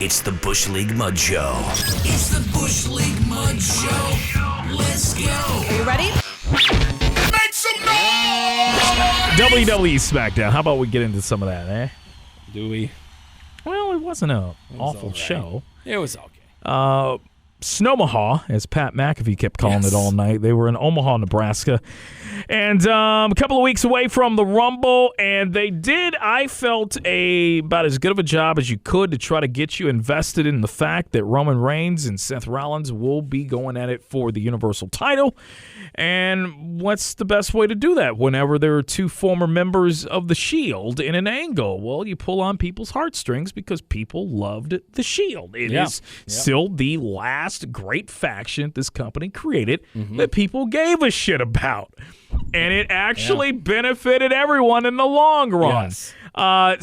It's the Bush League Mud Show. It's the Bush League Mud Show. Let's go. Are you ready? Make some noise! WWE SmackDown. How about we get into some of that, eh? Do we? Well, it wasn't an awful right. show. It was okay. Snow Mahal, as Pat McAfee kept calling it all night. They were in Omaha, Nebraska. And a couple of weeks away from the Rumble, and they did, I felt, about as good of a job as you could to try to get you invested in the fact that Roman Reigns and Seth Rollins will be going at it for the Universal title. And what's the best way to do that whenever there are two former members of the Shield in an angle? Well, you pull on people's heartstrings because people loved the Shield. It is still the last great faction this company created that people gave a shit about. And it actually benefited everyone in the long run. Yes.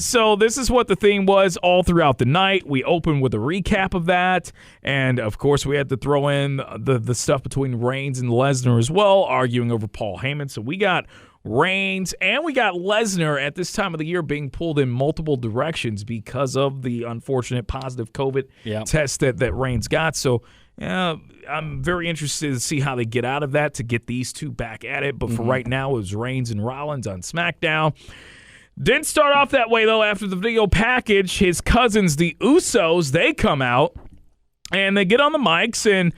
So this is what the theme was all throughout the night. We opened with a recap of that. And, of course, we had to throw in the stuff between Reigns and Lesnar as well, arguing over Paul Heyman. So we got Reigns and we got Lesnar at this time of the year being pulled in multiple directions because of the unfortunate positive COVID test that Reigns got. So I'm very interested to see how they get out of that to get these two back at it. But for right now, it was Reigns and Rollins on SmackDown. Didn't start off that way, though. After the video package, his cousins, the Usos, they come out and they get on the mics and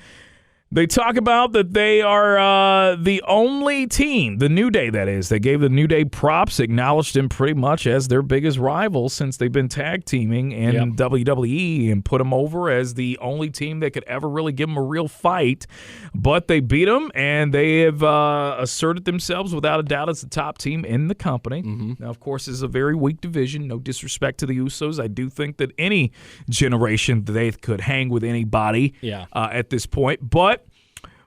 they talk about that they are the only team, the New Day, that is. They gave the New Day props, acknowledged them pretty much as their biggest rival since they've been tag teaming in WWE, and put them over as the only team that could ever really give them a real fight. But they beat them, and they have asserted themselves without a doubt as the top team in the company. Now, of course, it's a very weak division. No disrespect to the Usos. I do think that any generation they could hang with anybody at this point. But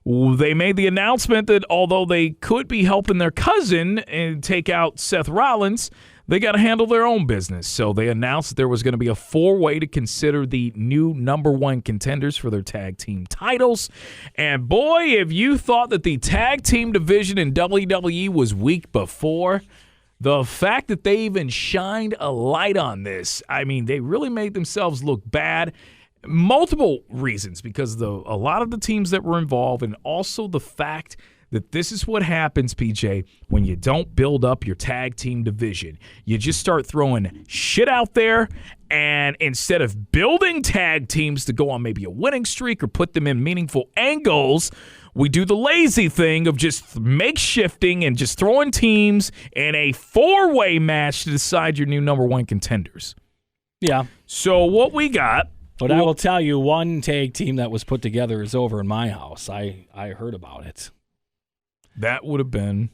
they made the announcement that although they could be helping their cousin and take out Seth Rollins, they got to handle their own business. So they announced that there was going to be a four-way to consider the new number one contenders for their tag team titles. And boy, if you thought that the tag team division in WWE was weak before, the fact that they even shined a light on this, I mean, they really made themselves look bad. Multiple reasons, because a lot of the teams that were involved, and also the fact that this is what happens, PJ, when you don't build up your tag team division. You just start throwing shit out there, and instead of building tag teams to go on maybe a winning streak or put them in meaningful angles, we do the lazy thing of just makeshifting and just throwing teams in a four-way match to decide your new number one contenders. Yeah. So what we got... But I will tell you, one tag team that was put together is over in my house. I heard about it. That would have been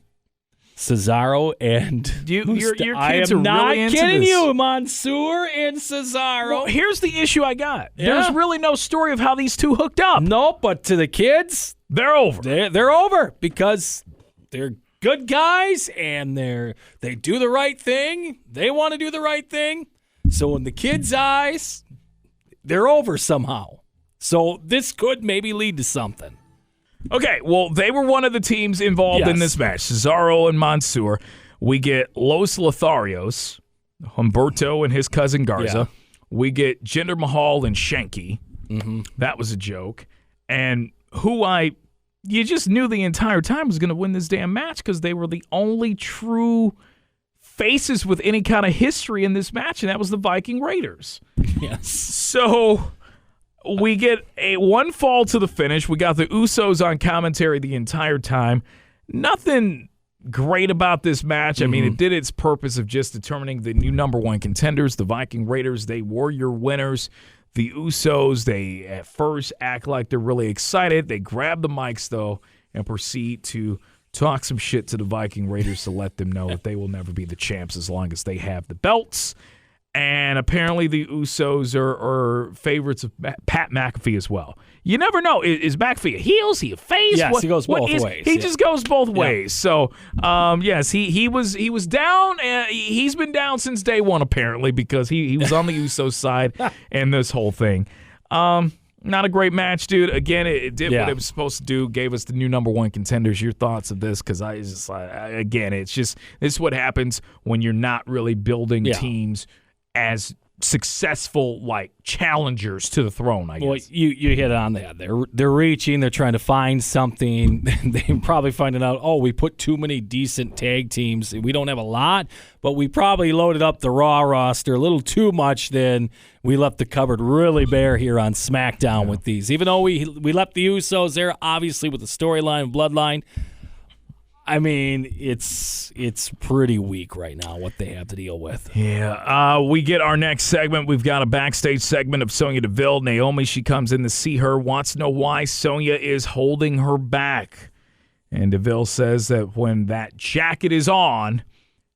Cesaro and your kids I am are not really into kidding this. you, Mansoor and Cesaro. Well, here's the issue I got. There's really no story of how these two hooked up. Nope, but to the kids, they're over. They're over because they're good guys and they do the right thing. They want to do the right thing. So in the kids' eyes, they're over somehow. So this could maybe lead to something. Okay, well, they were one of the teams involved in this match, Cesaro and Mansoor. We get Los Lotharios, Humberto and his cousin Garza. We get Jinder Mahal and Shanky. That was a joke. And you just knew the entire time was going to win this damn match because they were the only true faces with any kind of history in this match, and that was the Viking Raiders. Yes. So we get one fall to the finish. We got the Usos on commentary the entire time. Nothing great about this match. I mean, it did its purpose of just determining the new number one contenders, the Viking Raiders. They were your winners. The Usos, they at first act like they're really excited. They grab the mics, though, and proceed to talk some shit to the Viking Raiders to let them know that they will never be the champs as long as they have the belts. And apparently the Usos are favorites of Pat McAfee as well. You never know. Is McAfee a heel? Is he a face? Yes, he goes both ways. He just goes both ways. So, yes, he was down. He's been down since day one, apparently, because he was on the Usos side and this whole thing. Not a great match, dude. Again, it did what it was supposed to do. Gave us the new number one contenders. Your thoughts of this? Because this is what happens when you're not really building teams as successful challengers to the throne, I guess. Well, you hit on that. They're reaching. They're trying to find something. They're probably finding out, we put too many decent tag teams. We don't have a lot, but we probably loaded up the Raw roster a little too much. Then we left the cupboard really bare here on SmackDown with these. Even though we left the Usos there, obviously with the storyline and bloodline. I mean, it's pretty weak right now what they have to deal with. Yeah. We get our next segment. We've got a backstage segment of Sonya Deville. Naomi, she comes in to see her, wants to know why Sonya is holding her back. And Deville says that when that jacket is on,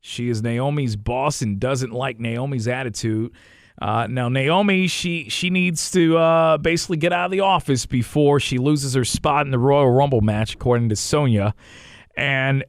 she is Naomi's boss and doesn't like Naomi's attitude. Now, Naomi, she needs to basically get out of the office before she loses her spot in the Royal Rumble match, according to Sonya. And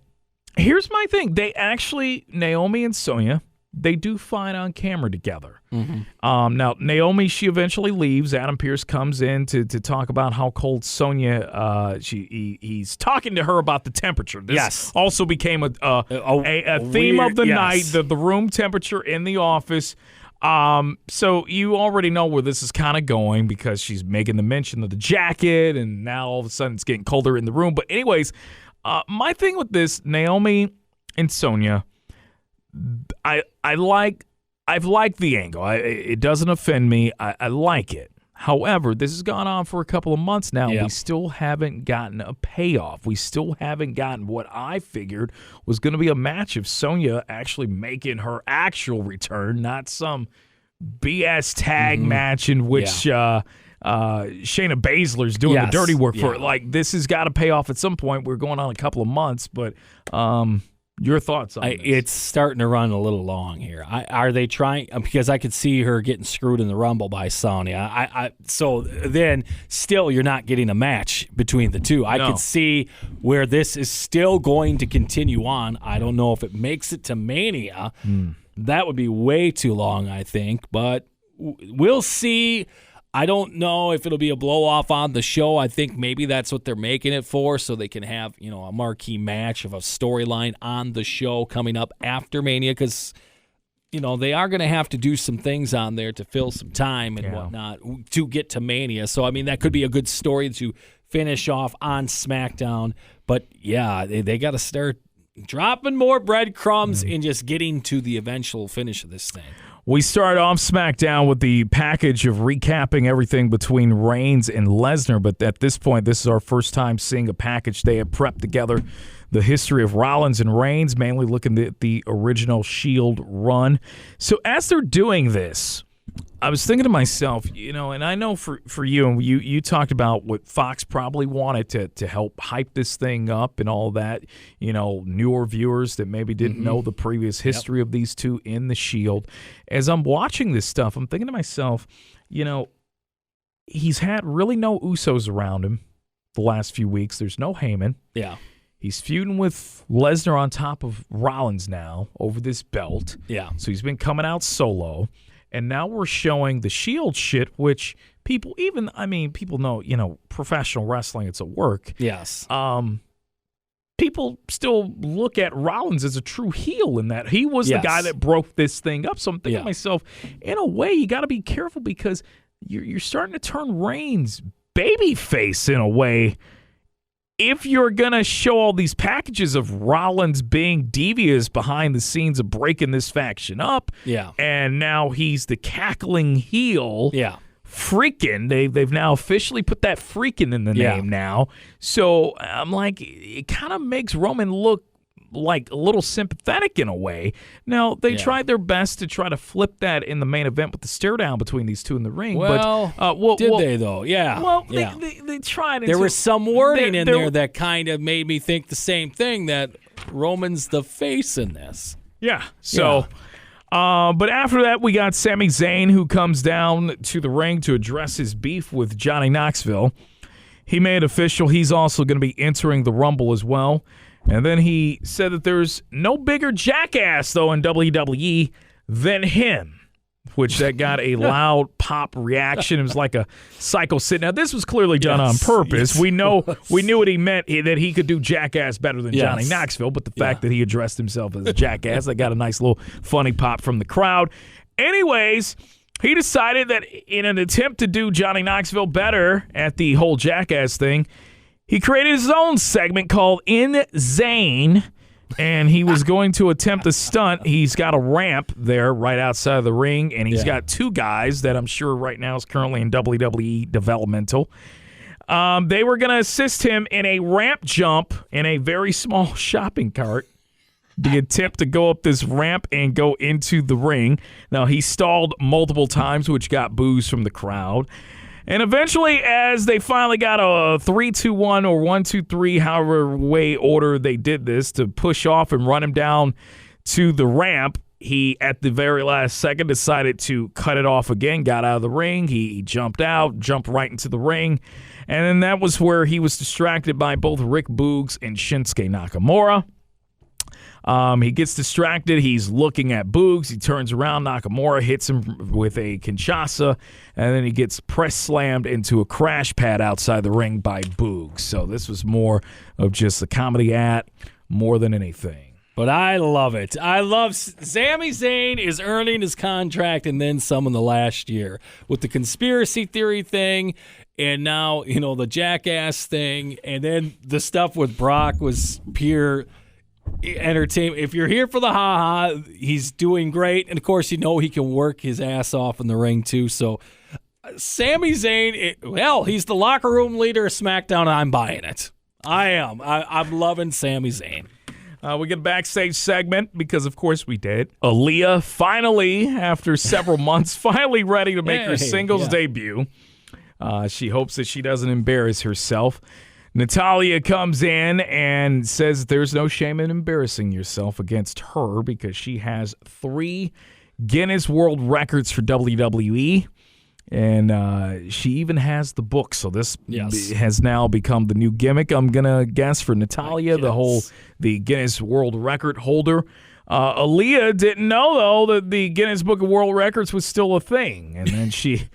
here's my thing. Naomi and Sonya, they do fine on camera together. Mm-hmm. Now, Naomi, she eventually leaves. Adam Pearce comes in to talk about how cold Sonya, he's talking to her about the temperature. This also became a theme of the night, the room temperature in the office. So you already know where this is kind of going because she's making the mention of the jacket, and now all of a sudden it's getting colder in the room. But anyways, my thing with this, Naomi and Sonya, I've liked the angle. It doesn't offend me. I like it. However, this has gone on for a couple of months now. Yep. We still haven't gotten a payoff. We still haven't gotten what I figured was going to be a match of Sonya actually making her actual return, not some BS tag match in which Shayna Baszler's doing the dirty work for it. This has got to pay off at some point. We're going on a couple of months, but your thoughts on this? It's starting to run a little long here. Are they trying? Because I could see her getting screwed in the Rumble by Sonya. So then still you're not getting a match between the two. I could see where this is still going to continue on. I don't know if it makes it to Mania. That would be way too long, I think. But we'll see. I don't know if it'll be a blow-off on the show. I think maybe that's what they're making it for, so they can have, a marquee match of a storyline on the show coming up after Mania, because, they are going to have to do some things on there to fill some time and whatnot to get to Mania. So, that could be a good story to finish off on SmackDown. But, they got to start dropping more breadcrumbs and just getting to the eventual finish of this thing. We start off SmackDown with the package of recapping everything between Reigns and Lesnar, but at this point, this is our first time seeing a package. They have prepped together the history of Rollins and Reigns, mainly looking at the original Shield run. So as they're doing this, I was thinking to myself, and I know for you, and you talked about what Fox probably wanted to help hype this thing up and all that, newer viewers that maybe didn't know the previous history of these two in the Shield. As I'm watching this stuff, I'm thinking to myself, he's had really no Usos around him the last few weeks. There's no Heyman. Yeah. He's feuding with Lesnar on top of Rollins now over this belt. Yeah. So he's been coming out solo. And now we're showing the Shield shit, which people know, professional wrestling, it's a work. Yes. People still look at Rollins as a true heel in that he was the guy that broke this thing up. So I'm thinking to myself, in a way, you got to be careful because you're starting to turn Reigns babyface in a way. If you're going to show all these packages of Rollins being devious behind the scenes of breaking this faction up, and now he's the cackling heel, freaking, they've now officially put that freaking in the name now. So I'm like, it kind of makes Roman look like a little sympathetic in a way. Now, they tried their best to try to flip that in the main event with the stare down between these two in the ring. Did they, though? Yeah. Well, they tried. There was some wording in there that kind of made me think the same thing, that Roman's the face in this. Yeah. So, but after that, we got Sami Zayn, who comes down to the ring to address his beef with Johnny Knoxville. He made official he's also going to be entering the Rumble as well. And then he said that there's no bigger jackass, though, in WWE than him, which that got a loud pop reaction. It was like a psycho sit. Now, this was clearly done on purpose. We knew what he meant, that he could do jackass better than Johnny Knoxville, but the fact that he addressed himself as a jackass, that got a nice little funny pop from the crowd. Anyways, he decided that in an attempt to do Johnny Knoxville better at the whole Jackass thing, he created his own segment called In Zayn, and he was going to attempt a stunt. He's got a ramp there right outside of the ring, and he's got two guys that I'm sure right now is currently in WWE developmental. They were going to assist him in a ramp jump in a very small shopping cart. The attempt to go up this ramp and go into the ring. Now, he stalled multiple times, which got boos from the crowd. And eventually, as they finally got a 3-2-1 or 1-2-3, however way order they did this, to push off and run him down to the ramp, he, at the very last second, decided to cut it off again, got out of the ring. He jumped out, jumped right into the ring. And then that was where he was distracted by both Rick Boogs and Shinsuke Nakamura. He gets distracted. He's looking at Boogs. He turns around. Nakamura hits him with a Kinshasa, and then he gets press slammed into a crash pad outside the ring by Boogs. So this was more of just a comedy act more than anything. But I love it. I love Sami Zayn is earning his contract and then some in the last year with the conspiracy theory thing, and now the Jackass thing, and then the stuff with Brock was pure entertainment. If you're here for the ha-ha, he's doing great. And, of course, he can work his ass off in the ring, too. So, Sami Zayn, he's the locker room leader of SmackDown. I'm buying it. I am. I'm loving Sami Zayn. We get a backstage segment because, of course, we did. Aliyah finally, after several months, finally ready to make her singles debut. She hopes that she doesn't embarrass herself. Natalya comes in and says there's no shame in embarrassing yourself against her because she has 3 Guinness World Records for WWE, and she even has the book. So this has now become the new gimmick, I'm going to guess, for Natalya, the Guinness World Record holder. Aliyah didn't know, though, that the Guinness Book of World Records was still a thing, and then she...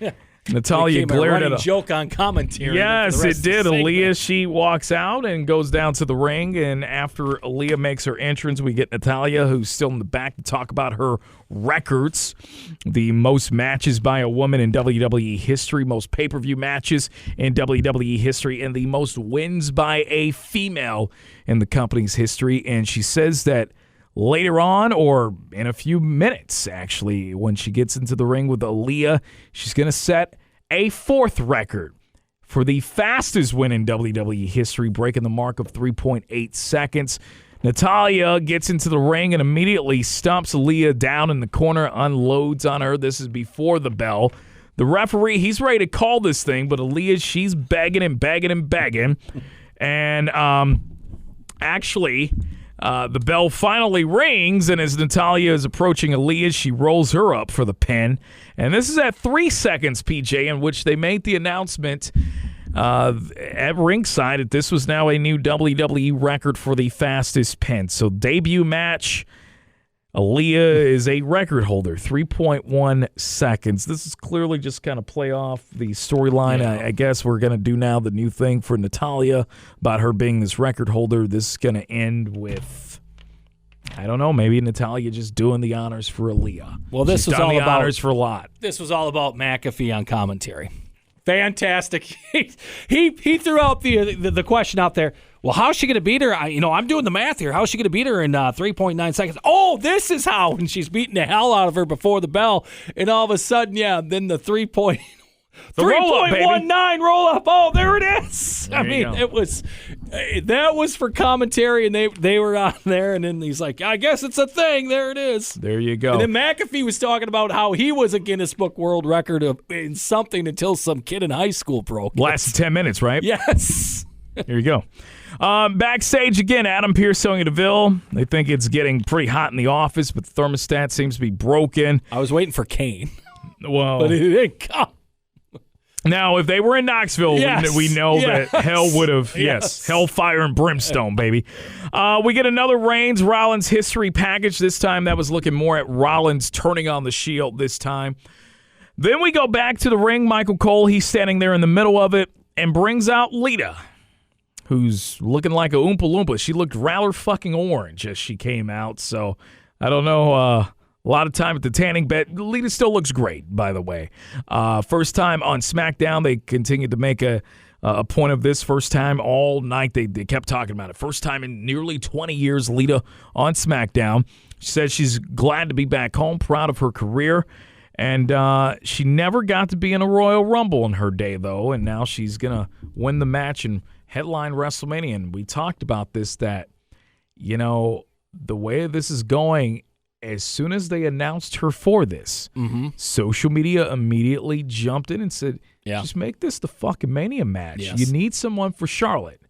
Natalya glared at a joke on commentary. Yes, it did. Aliyah, she walks out and goes down to the ring, and after Aliyah makes her entrance, we get Natalya, who's still in the back, to talk about her records, the most matches by a woman in WWE history, most pay-per-view matches in WWE history, and the most wins by a female in the company's history. And she says that later on, or in a few minutes, actually, when she gets into the ring with Aliyah, she's going to set a 4th record for the fastest win in WWE history, breaking the mark of 3.8 seconds. Natalya gets into the ring and immediately stomps Aliyah down in the corner, unloads on her. This is before the bell. The referee, he's ready to call this thing, but Aliyah, she's begging and begging and begging. And actually... the bell finally rings, and as Natalya is approaching Aliyah, she rolls her up for the pin. And this is at 3 seconds, PJ, in which they made the announcement at ringside that this was now a new WWE record for the fastest pin. So debut match, Aliyah is a record holder, 3.1 seconds. This is clearly just kind of play off the storyline. Yeah. I guess we're going to do now the new thing for Natalya about her being this record holder. This is going to end with, I don't know, maybe Natalya just doing the honors for Aliyah. Well, this She's was done all the about honors for a lot. This was all about McAfee on commentary. Fantastic. He threw out the question out there. Well, how's she going to beat her? I'm doing the math here. How's she going to beat her in 3.9 seconds? Oh, this is how. And she's beating the hell out of her before the bell. And all of a sudden, then the 3.19 roll up. Oh, there it is. That was for commentary, and they were on there, and then he's like, I guess it's a thing. There it is. There you go. And then McAfee was talking about how he was a Guinness Book World Record in something until some kid in high school broke it. Lasted 10 minutes, right? Yes. Here you go. Backstage again, Adam Pearce, Sonya Deville. They think it's getting pretty hot in the office, but the thermostat seems to be broken. I was waiting for Kane. Well, but it didn't come. Now, if they were in Knoxville, we know that hell would have, hellfire and brimstone, baby. We get another Reigns Rollins history package. This time that was looking more at Rollins turning on the Shield this time. Then we go back to the ring. Michael Cole, he's standing there in the middle of it and brings out Lita, who's looking like a Oompa Loompa. She looked rather fucking orange as she came out, so I don't know. a lot of time at the tanning bed. Lita still looks great, by the way. First time on SmackDown, they continued to make a point of this. First time all night, they kept talking about it. First time in nearly 20 years, Lita on SmackDown. She says she's glad to be back home, proud of her career. And she never got to be in a Royal Rumble in her day, though, and now she's going to win the match and headline WrestleMania. And we talked about this, that, the way this is going, as soon as they announced her for this, social media immediately jumped in and said, just make this the fucking Mania match. Yes. You need someone for Charlotte.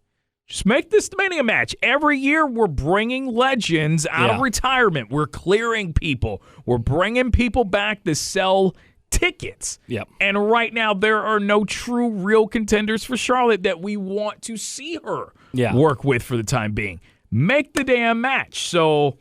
Just make this the Mania match. Every year we're bringing legends out of retirement. We're clearing people. We're bringing people back to sell tickets. Yep. And right now there are no true, real contenders for Charlotte that we want to see her work with for the time being. Make the damn match. So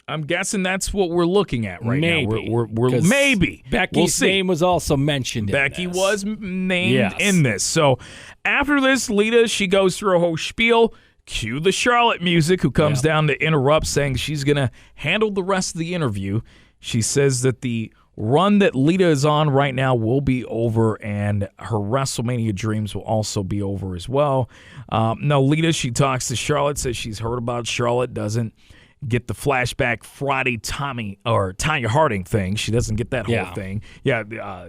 I'm guessing that's what we're looking at right now. We're maybe. Becky's name was also mentioned Becky in this. was named in this. So after this, Lita, she goes through a whole spiel. Cue the Charlotte music, who comes down to interrupt, saying she's going to handle the rest of the interview. She says that the run that Lita is on right now will be over, and her WrestleMania dreams will also be over as well. Now, Lita, she talks to Charlotte, says she's heard about Charlotte, doesn't get the flashback Friday Tanya Harding thing. She doesn't get that whole thing.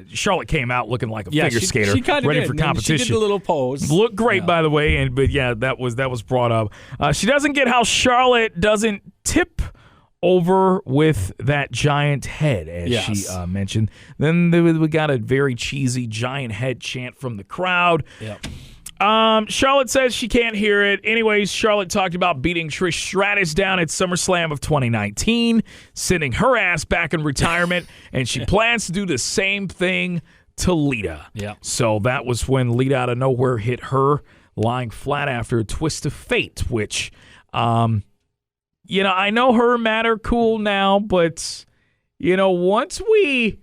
Charlotte came out looking like a figure skater, she ready for competition. She did the little pose. Looked great, by the way. But that was brought up. She doesn't get how Charlotte doesn't tip over with that giant head, as she mentioned. Then we got a very cheesy giant head chant from the crowd. Yep. Charlotte says she can't hear it. Anyways, Charlotte talked about beating Trish Stratus down at SummerSlam of 2019, sending her ass back in retirement, and she plans to do the same thing to Lita. Yeah. So that was when Lita out of nowhere hit her lying flat after a twist of fate, which, I know her and Matt are cool now, but, once we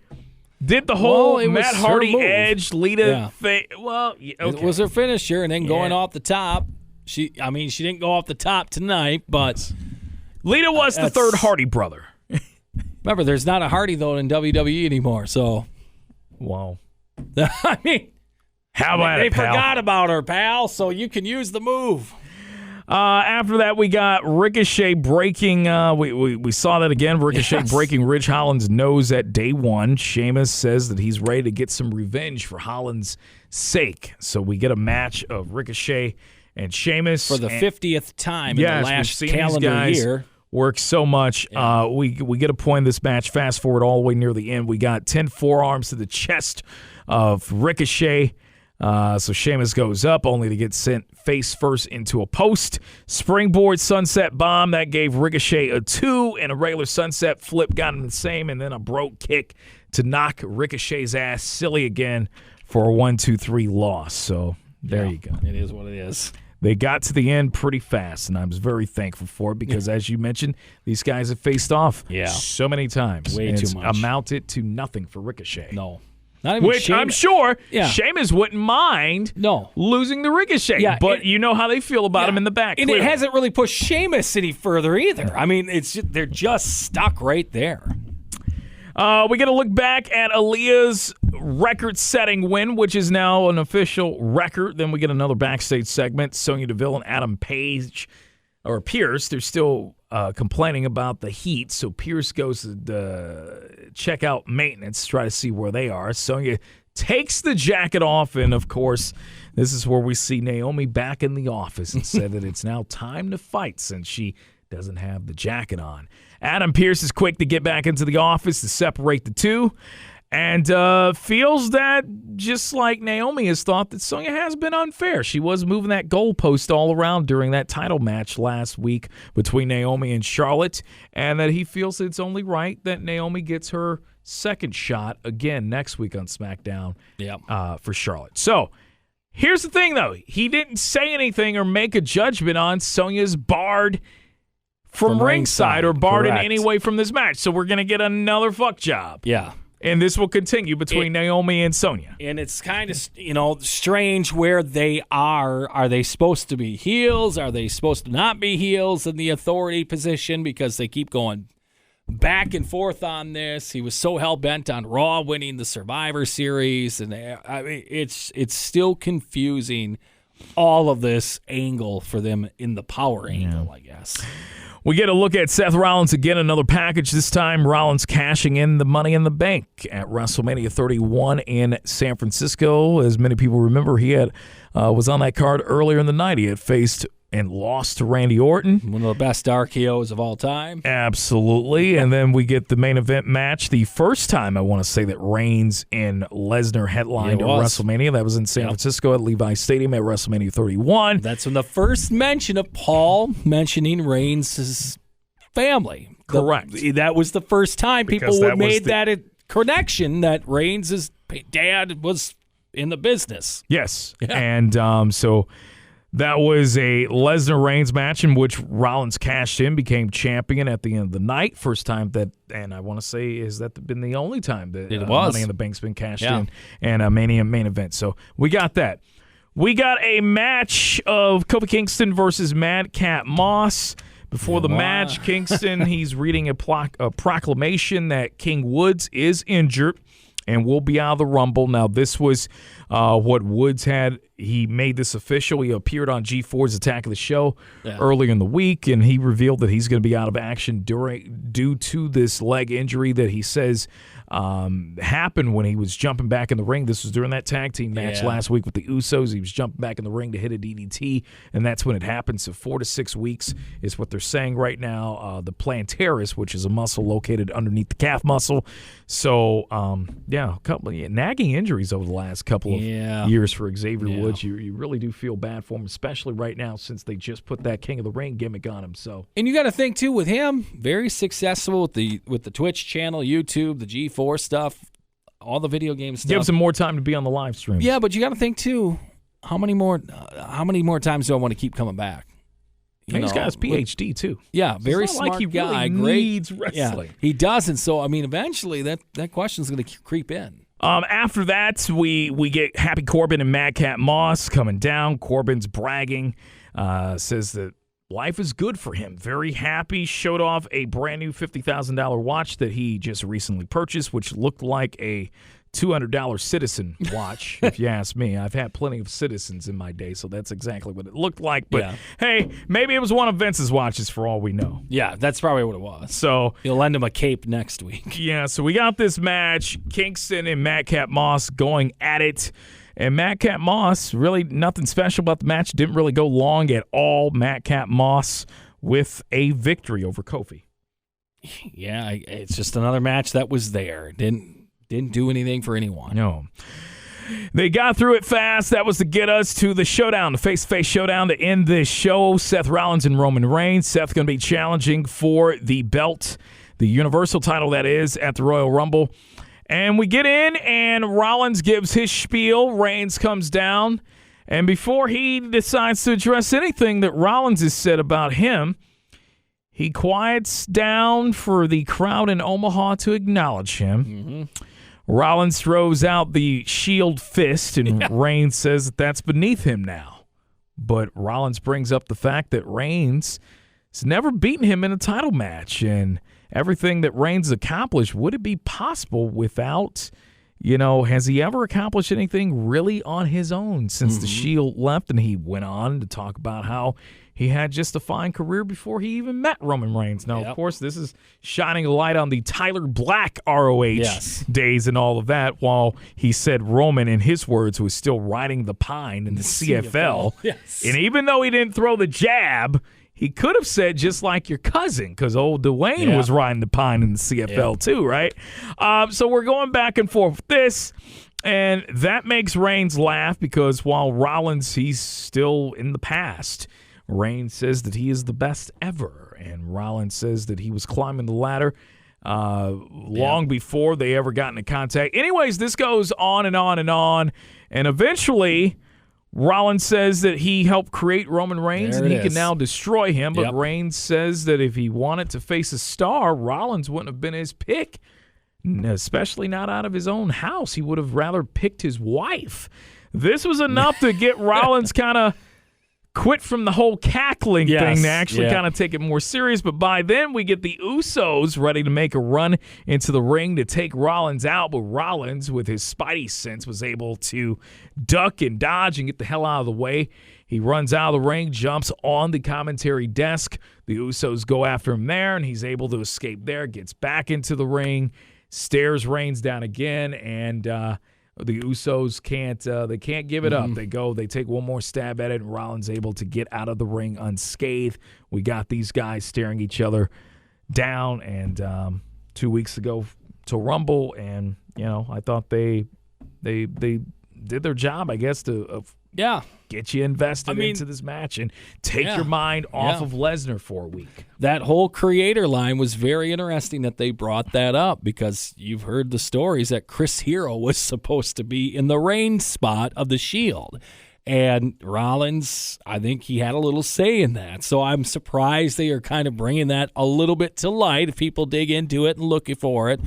did the whole Matt Hardy Edge, Lita thing. Well, okay. It was her finisher, and then going off the top. She didn't go off the top tonight, but Lita was the third Hardy brother. Remember, there's not a Hardy, though, in WWE anymore, so. Wow. How about it, they pal? forgot about her, pal, so you can use the move. After that, we got Ricochet breaking. We saw that again. Ricochet breaking Ridge Holland's nose at day one. Sheamus says that he's ready to get some revenge for Holland's sake. So we get a match of Ricochet and Sheamus for the 50th time in the last calendar year. Work so much. Yeah. We get a point in this match. Fast forward all the way near the end. We got 10 forearms to the chest of Ricochet. So Sheamus goes up only to get sent face first into a post. Springboard sunset bomb that gave Ricochet a 2, and a regular sunset flip got him the same, and then a broke kick to knock Ricochet's ass silly again for a 1-2-3 loss. So there you go. It is what it is. They got to the end pretty fast, and I was very thankful for it because, as you mentioned, these guys have faced off so many times. Way and too it's much. amounted to nothing for Ricochet. No. Not even Which I'm sure Sheamus wouldn't mind losing the Ricochet. Yeah, but you know how they feel about him in the back. And clearly. it hasn't really pushed Sheamus any further either. I mean, they're just stuck right there. We got to look back at Aliyah's record-setting win, which is now an official record. Then we get another backstage segment. Sonya Deville and Adam Pearce, they're still complaining about the heat, so Pearce goes to check out maintenance, try to see where they are. Sonya takes the jacket off, and of course, this is where we see Naomi back in the office and said that it's now time to fight since she doesn't have the jacket on. Adam Pearce is quick to get back into the office to separate the two, and feels that, just like Naomi has thought, that Sonya has been unfair. She was moving that goalpost all around during that title match last week between Naomi and Charlotte, and that he feels it's only right that Naomi gets her second shot again next week on SmackDown for Charlotte. So here's the thing, though. He didn't say anything or make a judgment on Sonya's barred from ringside or barred in any way from this match. So we're going to get another fuck job. Yeah. And this will continue between Naomi and Sonya. And it's kind of, strange where they are. Are they supposed to be heels? Are they supposed to not be heels in the authority position? Because they keep going back and forth on this. He was so hell-bent on Raw winning the Survivor Series. And I mean, it's still confusing, all of this angle for them in the power angle, I guess. We get a look at Seth Rollins again, another package. This time, Rollins cashing in the Money in the Bank at WrestleMania 31 in San Francisco. As many people remember, he was on that card earlier in the night. He had faced and lost to Randy Orton. One of the best RKOs of all time. Absolutely. And then we get the main event match. The first time, I want to say, that Reigns and Lesnar headlined at WrestleMania. That was in San Francisco at Levi Stadium at WrestleMania 31. That's when the first mention of Paul mentioning Reigns' family. Correct. That was the first time Because people that made that connection that Reigns' dad was in the business. Yes. Yeah. And so that was a Lesnar-Reigns match in which Rollins cashed in, became champion at the end of the night. First time that, and I want to say, has that been the only time that Money in the Bank's been cashed in and a Mania main event. So we got that. We got a match of Kofi Kingston versus Madcap Moss. Before the match, Kingston, he's reading a proclamation that King Woods is injured and will be out of the Rumble. Now, this was what Woods had. He made this official. He appeared on G4's Attack of the Show earlier in the week, and he revealed that he's going to be out of action due to this leg injury that he says happened when he was jumping back in the ring. This was during that tag team match last week with the Usos. He was jumping back in the ring to hit a DDT, and that's when it happened. So 4 to 6 weeks is what they're saying right now. The plantaris, which is a muscle located underneath the calf muscle. So, a couple of nagging injuries over the last couple of years for Xavier Woods. You really do feel bad for him, especially right now since they just put that King of the Ring gimmick on him. So, and you got to think too, with him, very successful with the Twitch channel, YouTube, the G4 stuff, all the video game stuff. Gives him more time to be on the live stream. Yeah, but you got to think too, how many more times do I want to keep coming back? He's got his PhD too. Yeah, very smart like he guy. Really needs wrestling. Yeah, he doesn't. So I mean, eventually that question's going to creep in. After that, we get Happy Corbin and Madcap Moss coming down. Corbin's bragging, says that life is good for him. Very happy. Showed off a brand new $50,000 watch that he just recently purchased, which looked like a $200 Citizen watch, if you ask me. I've had plenty of Citizens in my day, so that's exactly what it looked like. But, hey, maybe it was one of Vince's watches for all we know. Yeah, that's probably what it was. So you'll lend him a cape next week. Yeah, so we got this match, Kingston and Madcap Moss going at it. And Madcap Moss, really nothing special about the match. Didn't really go long at all. Madcap Moss with a victory over Kofi. Yeah, it's just another match that was there. Didn't do anything for anyone. No. They got through it fast. That was to get us to the showdown, the face-to-face showdown to end this show. Seth Rollins and Roman Reigns. Seth going to be challenging for the belt, the Universal title that is, at the Royal Rumble. And we get in, and Rollins gives his spiel. Reigns comes down. And before he decides to address anything that Rollins has said about him, he quiets down for the crowd in Omaha to acknowledge him. Mm-hmm. Rollins throws out the shield fist, and Reigns says that that's beneath him now. But Rollins brings up the fact that Reigns has never beaten him in a title match, and everything that Reigns accomplished, would it be possible without, has he ever accomplished anything really on his own since the Shield left? And he went on to talk about how he had just a fine career before he even met Roman Reigns. Now, of course, this is shining a light on the Tyler Black ROH days and all of that, while he said Roman, in his words, was still riding the pine in the CFL. Yes. And even though he didn't throw the jab, he could have said just like your cousin, because old Dwayne was riding the pine in the CFL too, right? So we're going back and forth with this, and that makes Reigns laugh because while Rollins, he's still in the past. Reigns says that he is the best ever, and Rollins says that he was climbing the ladder long before they ever got into contact. Anyways, this goes on and on and on, and eventually Rollins says that he helped create Roman Reigns and he can now destroy him, but Reigns says that if he wanted to face a star, Rollins wouldn't have been his pick, especially not out of his own house. He would have rather picked his wife. This was enough to get Rollins kind of quit from the whole cackling thing to actually yeah. kind of take it more serious. But by then, we get the Usos ready to make a run into the ring to take Rollins out. But Rollins, with his spidey sense, was able to duck and dodge and get the hell out of the way. He runs out of the ring, jumps on the commentary desk. The Usos go after him there, and he's able to escape there, gets back into the ring, stares Reigns down again, and the Usos can't give it up. They take one more stab at it, and Rollins able to get out of the ring unscathed. We got these guys staring each other down, and 2 weeks ago to Rumble, and I thought they did their job, I guess, to get you invested into this match and take your mind off of Lesnar for a week. That whole creator line was very interesting that they brought that up, because you've heard the stories that Chris Hero was supposed to be in the Reigns spot of the Shield. And Rollins, I think he had a little say in that. So I'm surprised they are kind of bringing that a little bit to light. If people dig into it and looking for it,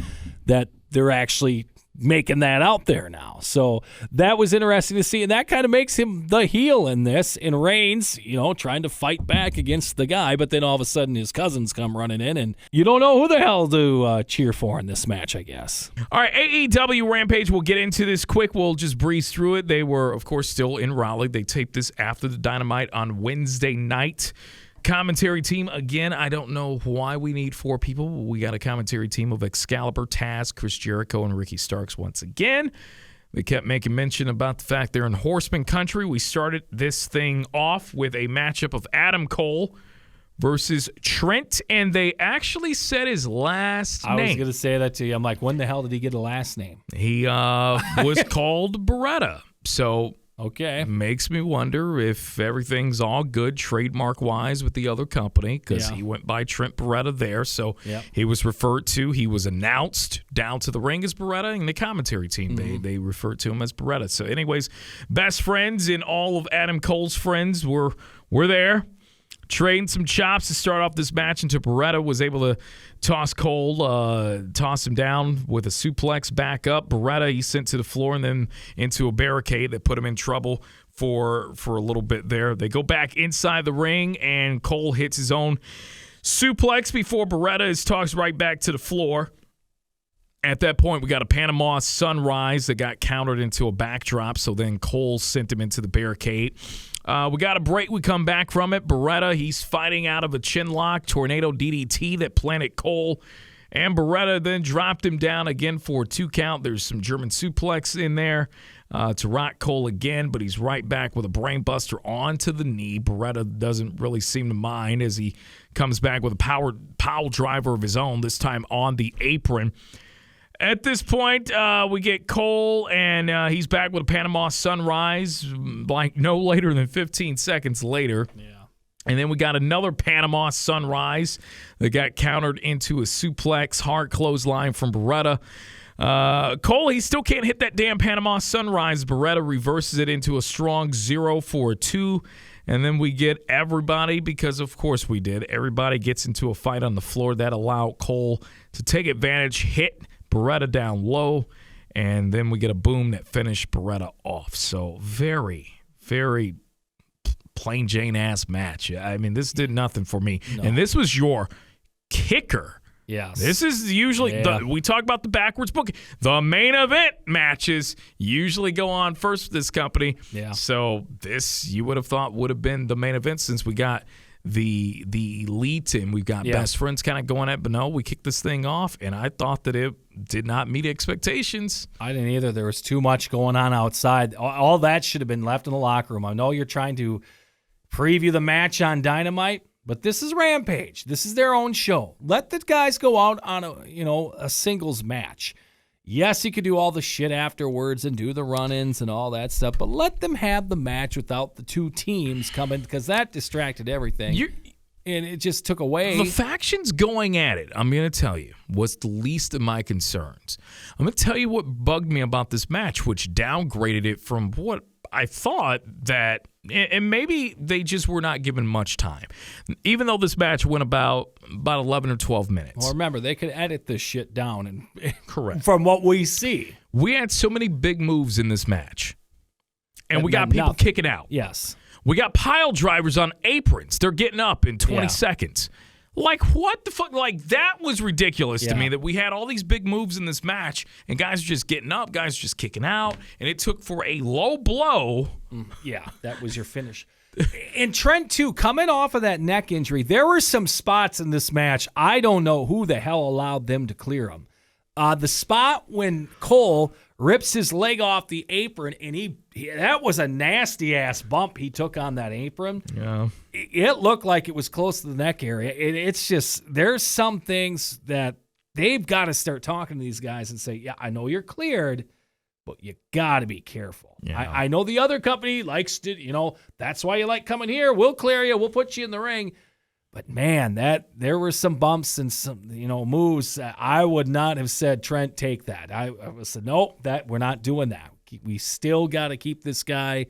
that they're actually making that out there now. So that was interesting to see, and that kind of makes him the heel in this. In Reigns, trying to fight back against the guy, but then all of a sudden his cousins come running in, and you don't know who the hell to cheer for in this match, I guess. All right, AEW Rampage, we'll get into this quick. We'll just breeze through it. They were, of course, still in Raleigh. They taped this after the Dynamite on Wednesday night. Commentary team, again, I don't know why we need 4 people. We got a commentary team of Excalibur, Taz, Chris Jericho, and Ricky Starks once again. They kept making mention about the fact they're in Horseman country. We started this thing off with a matchup of Adam Cole versus Trent, and they actually said his last name. I was going to say that to you. I'm like, when the hell did he get a last name? He was called Beretta. So okay, makes me wonder if everything's all good trademark-wise with the other company, because he went by Trent Beretta there. So he was referred to, he was announced down to the ring as Beretta, and the commentary team, they referred to him as Beretta. So anyways, best friends and all of Adam Cole's friends were there, trading some chops to start off this match until Beretta was able to toss Cole, toss him down with a suplex back up. Beretta, he sent to the floor and then into a barricade that put him in trouble for a little bit there. They go back inside the ring, and Cole hits his own suplex before Beretta is tossed right back to the floor. At that point, we got a Panama Sunrise that got countered into a backdrop, so then Cole sent him into the barricade. We got a break. We come back from it. Beretta, he's fighting out of a chin lock, tornado DDT that planted Cole. And Beretta then dropped him down again for a 2 count. There's some German suplex in there to rock Cole again, but he's right back with a brainbuster onto the knee. Beretta doesn't really seem to mind as he comes back with a power driver of his own, this time on the apron. At this point, we get Cole, and he's back with a Panama Sunrise, like no later than 15 seconds later. Yeah. And then we got another Panama Sunrise that got countered into a suplex, hard clothesline from Beretta. Cole, he still can't hit that damn Panama Sunrise. Beretta reverses it into a strong 0 for a 2. And then we get everybody, because of course we did, everybody gets into a fight on the floor that allowed Cole to take advantage, hit Beretta down low, and then we get a boom that finished Beretta off. So very, very plain Jane-ass match. I mean, this did nothing for me. No. And this was your kicker. Yes. This is usually, we talk about the backwards booking. The main event matches usually go on first with this company. Yeah. So this, you would have thought, would have been the main event, since we got the elite and we've got best friends kind of going at, but no, we kicked this thing off, and I thought that it did not meet expectations. I didn't either. There was too much going on outside. All that should have been left in the locker room. I know you're trying to preview the match on Dynamite, but this is Rampage. This is their own show. Let the guys go out on a singles match. Yes, you could do all the shit afterwards and do the run-ins and all that stuff, but let them have the match without the 2 teams coming, because that distracted everything. And it just took away. The factions going at it, I'm going to tell you, was the least of my concerns. I'm going to tell you what bugged me about this match, which downgraded it from what I thought that, and maybe they just were not given much time, even though this match went about 11 or 12 minutes. Well, remember, they could edit this shit down. And correct. From what we see. We had so many big moves in this match, and we got people kicking out. Yes. We got pile drivers on aprons. They're getting up in 20 seconds. Like, what the fuck? Like, that was ridiculous to me that we had all these big moves in this match, and guys are just getting up, guys are just kicking out, and it took for a low blow. Yeah, that was your finish. And Trent, too, coming off of that neck injury, there were some spots in this match. I don't know who the hell allowed them to clear them. The spot when Cole rips his leg off the apron, and he that was a nasty-ass bump he took on that apron. Yeah. It looked like it was close to the neck area. It's just, there's some things that they've got to start talking to these guys and say, yeah, I know you're cleared, but you got to be careful. Yeah. I know the other company likes to, that's why you like coming here. We'll clear you. We'll put you in the ring. But, man, there were some bumps and some, moves. I would not have said, Trent, take that. I would have said, nope, we're not doing that. We still got to keep this guy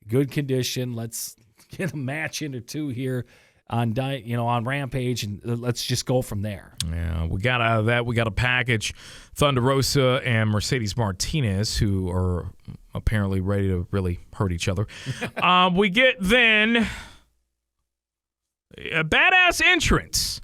good condition. Let's get a match in or two here on Rampage, and let's just go from there. Yeah, we got out of that. We got a package. Thunder Rosa and Mercedes Martinez, who are apparently ready to really hurt each other. We get then a badass entrance,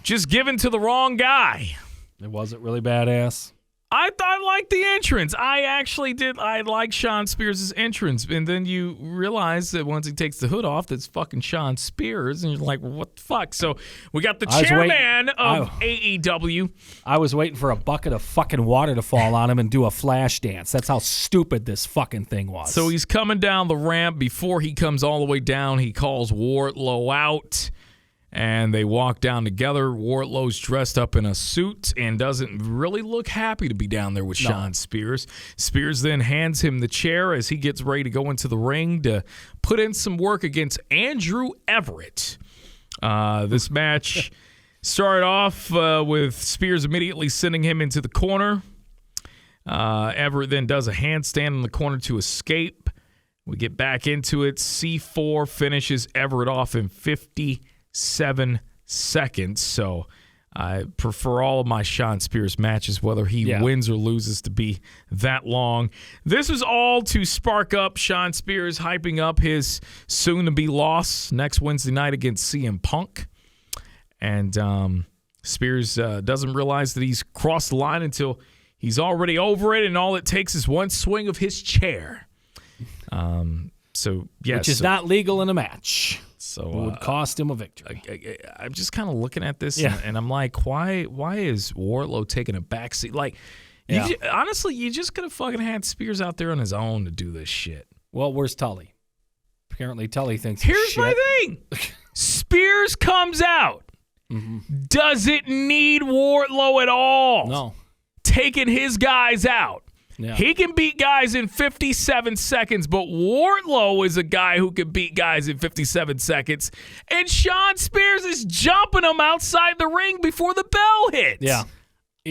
just given to the wrong guy. It wasn't really badass. I liked the entrance. I actually did. I like Shawn Spears' entrance. And then you realize that once he takes the hood off, that's fucking Shawn Spears. And you're like, well, what the fuck? So we got the chairman of AEW. I was waiting for a bucket of fucking water to fall on him and do a flash dance. That's how stupid this fucking thing was. So he's coming down the ramp. Before he comes all the way down, he calls Wardlow out. And they walk down together. Wardlow's dressed up in a suit and doesn't really look happy to be down there with Shawn Spears. Spears then hands him the chair as he gets ready to go into the ring to put in some work against Andrew Everett. This match started off with Spears immediately sending him into the corner. Everett then does a handstand in the corner to escape. We get back into it. C4 finishes Everett off in 57 seconds. So I prefer all of my Shawn Spears matches, whether he wins or loses, to be that long. This was all to spark up Shawn Spears hyping up his soon-to-be loss next Wednesday night against CM Punk. And Spears doesn't realize that he's crossed the line until he's already over it, and all it takes is one swing of his chair. Which is not legal in a match. So it would cost him a victory. I'm just kind of looking at this, and I'm like, why is Wardlow taking a backseat? Like, honestly, you just could have fucking had Spears out there on his own to do this shit. Well, where's Tully? Apparently, Tully thinks here's my thing. Spears comes out. Mm-hmm. Doesn't need Wardlow at all. No. Taking his guys out. Yeah. He can beat guys in 57 seconds, but Wardlow is a guy who can beat guys in 57 seconds. And Shawn Spears is jumping him outside the ring before the bell hits. Yeah.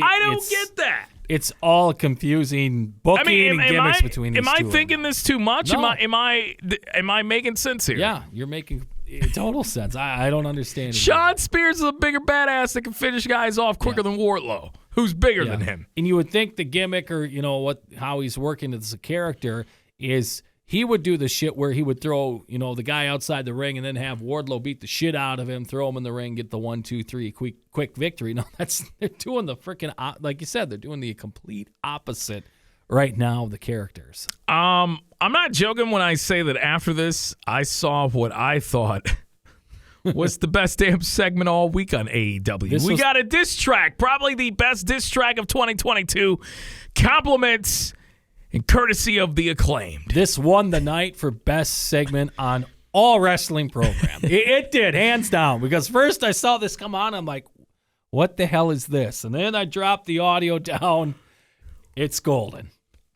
I don't get that. It's all confusing booking and gimmicks between these two. Am I thinking this too much? No. Am I making sense here? Yeah, you're making total sense. I don't understand. Shawn Spears is a bigger badass that can finish guys off quicker than Wardlow, who's bigger than him. And you would think the gimmick, or how he's working as a character, is he would do the shit where he would throw the guy outside the ring and then have Wardlow beat the shit out of him, throw him in the ring, get the 1, 2, 3 quick victory. No, they're doing the freaking, like you said, they're doing the complete opposite right now of the characters. I'm not joking when I say that after this, I saw what I thought was the best damn segment all week on AEW. We got a diss track, probably the best diss track of 2022. Compliments and courtesy of the Acclaimed. This won the night for best segment on all wrestling program. It did, hands down. Because first I saw this come on, I'm like, what the hell is this? And then I dropped the audio down. It's golden.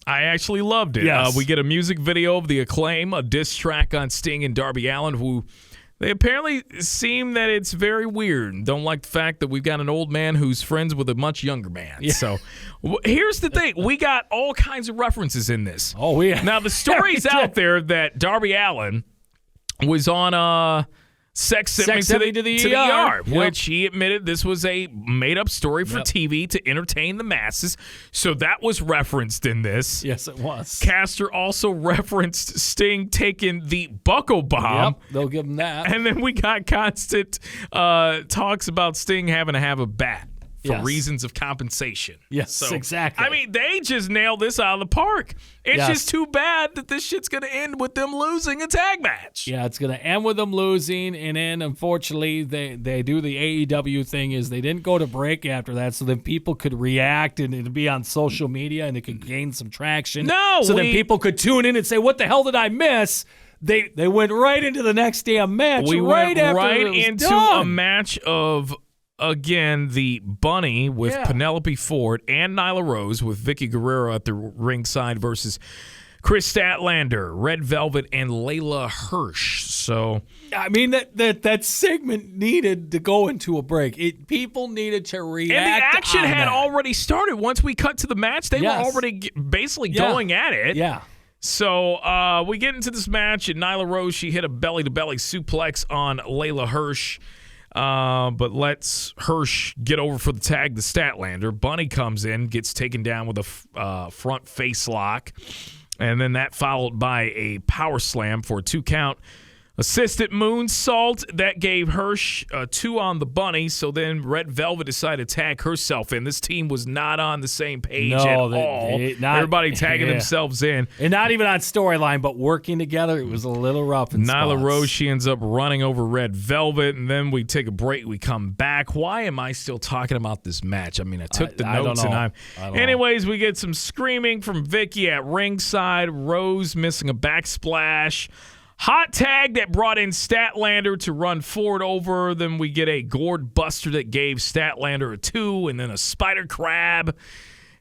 I actually loved it. Yes. We get a music video of the Acclaim, a diss track on Sting and Darby Allin, who they apparently seem that it's very weird. Don't like the fact that we've got an old man who's friends with a much younger man. Yeah. So here's the thing. We got all kinds of references in this. Oh, yeah. Now, the story's out there that Darby Allin was on Sex sent me to the ER, Yep. which he admitted this was a made-up story for TV to entertain the masses. So that was referenced in this. Yes, it was. Caster also referenced Sting taking the buckle bomb. Yep, they'll give him that. And then we got constant talks about Sting having to have a bat for reasons of compensation. Yes, exactly. I mean, they just nailed this out of the park. It's just too bad that this shit's going to end with them losing a tag match. Yeah, it's going to end with them losing, and then, unfortunately, they do the AEW thing is they didn't go to break after that, so then people could react, and it'd be on social media, and it could gain some traction. Then people could tune in and say, what the hell did I miss? They went right into the next damn match. We went right it was into done. a match of, again, the Bunny with Penelope Ford and Nyla Rose with Vickie Guerrero at the ringside versus Chris Statlander, Red Velvet, and Leyla Hirsch. So, I mean, that segment needed to go into a break. People needed to react. And the action on had that. already started. Once we cut to the match, they were already basically going at it. Yeah. So we get into this match, and Nyla Rose, she hit a belly-to-belly suplex on Leyla Hirsch. But lets Hirsch get over for the tag to Statlander. Bunny comes in, gets taken down with a front face lock. And then that followed by a power slam for a 2 count. Assisted moonsault that gave Hirsch 2 on the Bunny. So then Red Velvet decided to tag herself in. This team was not on the same page at all. Everybody tagging themselves in. And not even on storyline, but working together. It was a little rough in Nyla spots. Rose, she ends up running over Red Velvet, and then we take a break. We come back. Why am I still talking about this match? I mean, I took the notes, and anyways, we get some screaming from Vickie at ringside. Rose missing a backsplash. Hot tag that brought in Statlander to run Ford over. Then we get a gourd buster that gave Statlander a 2, and then a spider crab.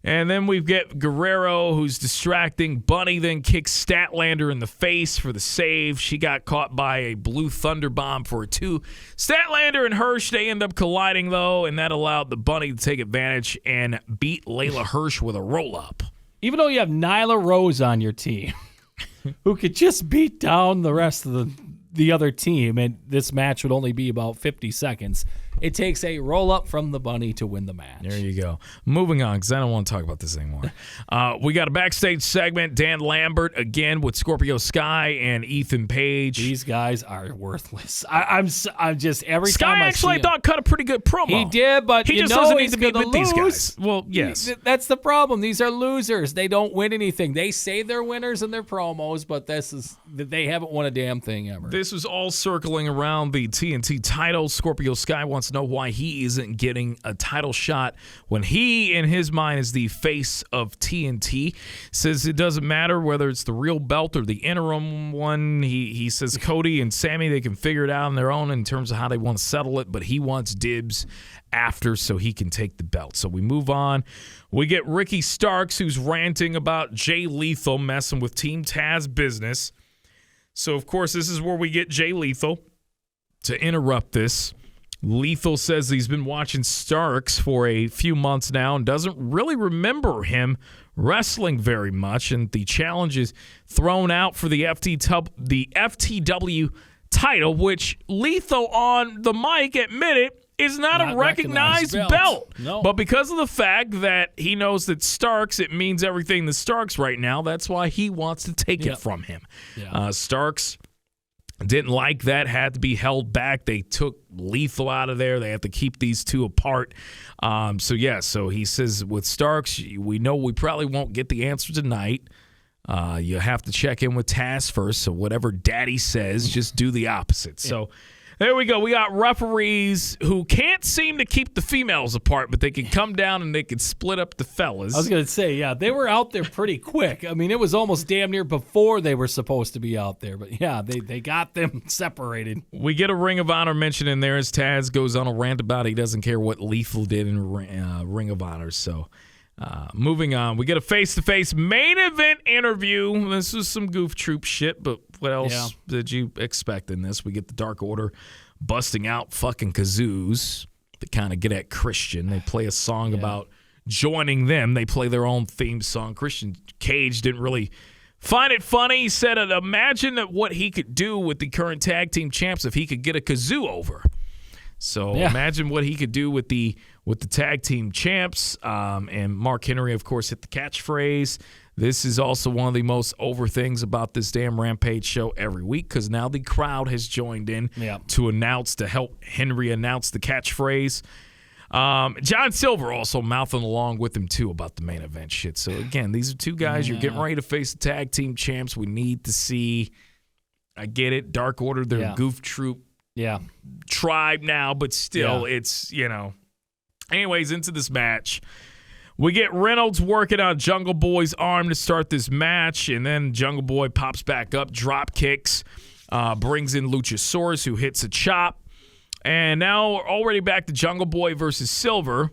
And then we get Guerrero, who's distracting. Bunny then kicks Statlander in the face for the save. She got caught by a blue thunder bomb for a 2. Statlander and Hirsch, they end up colliding, though, and that allowed the Bunny to take advantage and beat Leyla Hirsch with a roll-up. Even though you have Nyla Rose on your team, who could just beat down the rest of the other team, and this match would only be about 50 seconds. It takes a roll-up from the Bunny to win the match. There you go. Moving on, because I don't want to talk about this anymore. We got a backstage segment. Dan Lambert, again, with Scorpio Sky and Ethan Page. These guys are worthless. I'm just, every Sky time I actually, see I thought, cut a pretty good promo. He did, but he you just know doesn't need he's to be gonna with these lose. guys. Well, yes. That's the problem. These are losers. They don't win anything. They say they're winners in their promos, but they haven't won a damn thing ever. This was all circling around the TNT title. Scorpio Sky wants to know why he isn't getting a title shot when he, in his mind, is the face of TNT. Says it doesn't matter whether it's the real belt or the interim one. He says Cody and Sami, they can figure it out on their own in terms of how they want to settle it, but he wants dibs after so he can take the belt. So we move on. We get Ricky Starks, who's ranting about Jay Lethal messing with Team Taz business. So, of course, this is where we get Jay Lethal to interrupt this. Lethal says he's been watching Starks for a few months now and doesn't really remember him wrestling very much, and the challenge is thrown out for the FTW title, which Lethal on the mic admitted is not a recognized belt. No. But because of the fact that he knows that Starks, it means everything to Starks right now, that's why he wants to take it from him. Yeah. Starks didn't like that, had to be held back. They took Lethal out of there. They have to keep these two apart. So he says with Starks, we know we probably won't get the answer tonight. You have to check in with Taz first. So whatever Daddy says, just do the opposite. So there we go. We got referees who can't seem to keep the females apart, but they can come down and they can split up the fellas. I was going to say, they were out there pretty quick. I mean, it was almost damn near before they were supposed to be out there. But, they got them separated. We get a Ring of Honor mention in there as Taz goes on a rant about he doesn't care what Lethal did in Ring of Honor. So moving on, we get a face-to-face main event interview. This was some Goof Troop shit, but what else did you expect in this? We get the Dark Order busting out fucking kazoos to kind of get at Christian. They play a song about joining them. They play their own theme song. Christian Cage didn't really Find it funny. He said, imagine what he could do with the current tag team champs if he could get a kazoo over. So imagine what he could do with the tag team champs. And Mark Henry, of course, hit the catchphrase. This is also one of the most over things about this damn Rampage show every week, because now the crowd has joined in to help Henry announce the catchphrase. John Silver also mouthing along with him, too, about the main event shit. So, again, these are two guys. You're getting ready to face the tag team champs. We need to see, I get it, Dark Order, they're a goof troop tribe now, but still, it's, Anyways, into this match. We get Reynolds working on Jungle Boy's arm to start this match, and then Jungle Boy pops back up, drop kicks, brings in Luchasaurus, who hits a chop. And now we're already back to Jungle Boy versus Silver,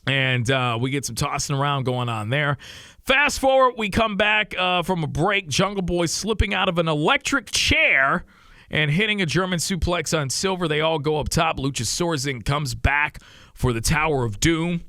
and we get some tossing around going on there. Fast forward, we come back from a break. Jungle Boy slipping out of an electric chair and hitting a German suplex on Silver. They all go up top. Luchasaurus then comes back for the Tower of Doom.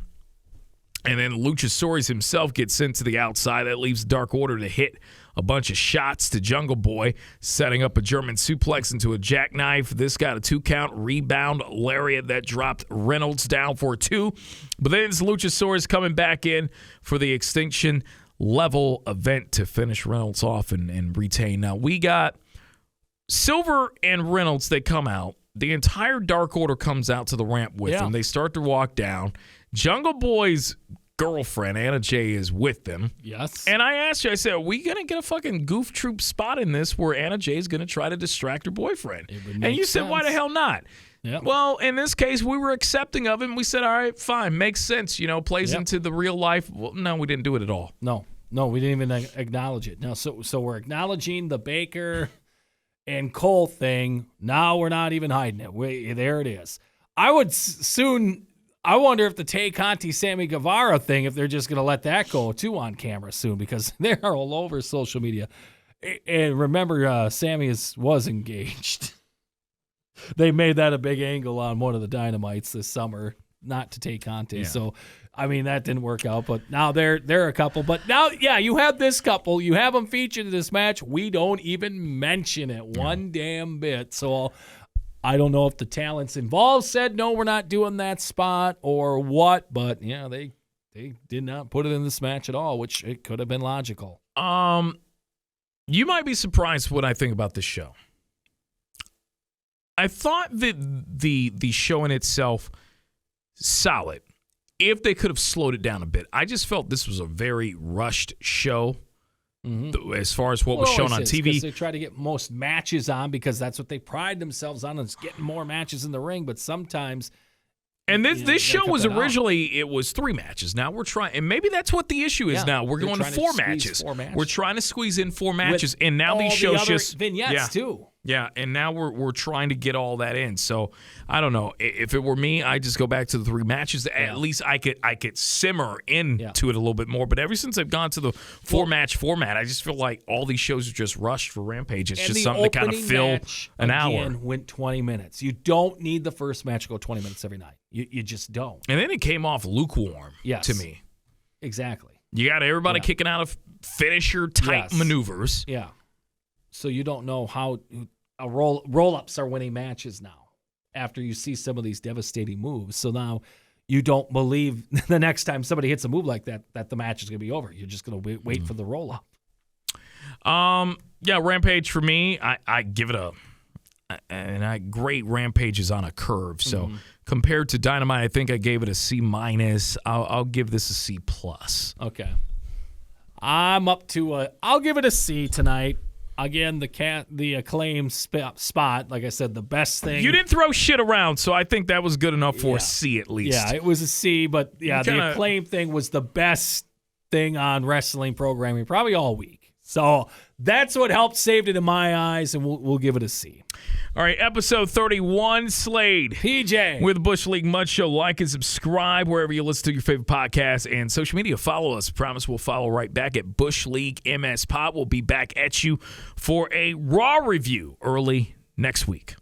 And then Luchasaurus himself gets sent to the outside. That leaves Dark Order to hit a bunch of shots to Jungle Boy, setting up a German suplex into a jackknife. This got a 2-count rebound lariat that dropped Reynolds down for 2. But then it's Luchasaurus coming back in for the Extinction Level event to finish Reynolds off and retain. Now, we got Silver and Reynolds. They come out. The entire Dark Order comes out to the ramp with them. They start to walk down. Jungle Boy's girlfriend, Anna Jay, is with them. Yes. And I asked you, I said, are we going to get a fucking goof troop spot in this where Anna Jay's going to try to distract her boyfriend? And you said, why the hell not? Yep. Well, in this case, we were accepting of it, and we said, all right, fine, makes sense, plays into the real life. Well, no, we didn't do it at all. No, we didn't even acknowledge it. No, so we're acknowledging the Baker and Cole thing. Now we're not even hiding it. There it is. I wonder if the Tay Conti Sammy Guevara thing, if they're just going to let that go too on camera soon, because they're all over social media. And remember, Sammy was engaged. They made that a big angle on one of the Dynamites this summer, not to Tay Conti. Yeah. So, I mean, that didn't work out. But now they're a couple. But now, you have this couple. You have them featured in this match. We don't even mention it one damn bit. So I don't know if the talents involved said, no, we're not doing that spot or what, but they did not put it in this match at all, which it could have been logical. You might be surprised what I think about this show. I thought that the show in itself, solid, if they could have slowed it down a bit. I just felt this was a very rushed show. Mm-hmm. As far as what was shown on TV. They try to get most matches on because that's what they pride themselves on, is getting more matches in the ring. But sometimes, and this show was originally, it was 3 matches. Now we're trying, and maybe that's what the issue is now. We're going to 4 matches. We're trying to squeeze in 4 matches, and now these shows just vignettes too. Yeah, and now we're trying to get all that in. So I don't know. If it were me, I'd just go back to the 3 matches. At least I could simmer into it a little bit more. But ever since I've gone to the 4-match format, I just feel like all these shows are just rushed for Rampage. It's just something to kind of fill an hour. Went 20 minutes. You don't need the first match to go 20 minutes every night. You just don't. And then it came off lukewarm to me. Exactly. You got everybody kicking out of finisher-type maneuvers. Yeah. So you don't know how roll-ups are winning matches now after you see some of these devastating moves. So now you don't believe the next time somebody hits a move like that the match is going to be over. You're just going to wait for the roll-up. Rampage for me, I give it great Rampage is on a curve. So compared to Dynamite, I think I gave it a C-. I'll give this a C+. Okay. I'm up to I'll give it a C tonight. Again, the Acclaim spot, like I said, the best thing. You didn't throw shit around, so I think that was good enough for a C at least. Yeah, it was a C, but the Acclaim thing was the best thing on wrestling programming probably all week. So that's what helped save it in my eyes, and we'll give it a C. All right, episode 31, Slade PJ with Bush League Mud Show. Like and subscribe wherever you listen to your favorite podcasts and social media. Follow us. Promise we'll follow right back at Bush League MS Pod. We'll be back at you for a Raw review early next week.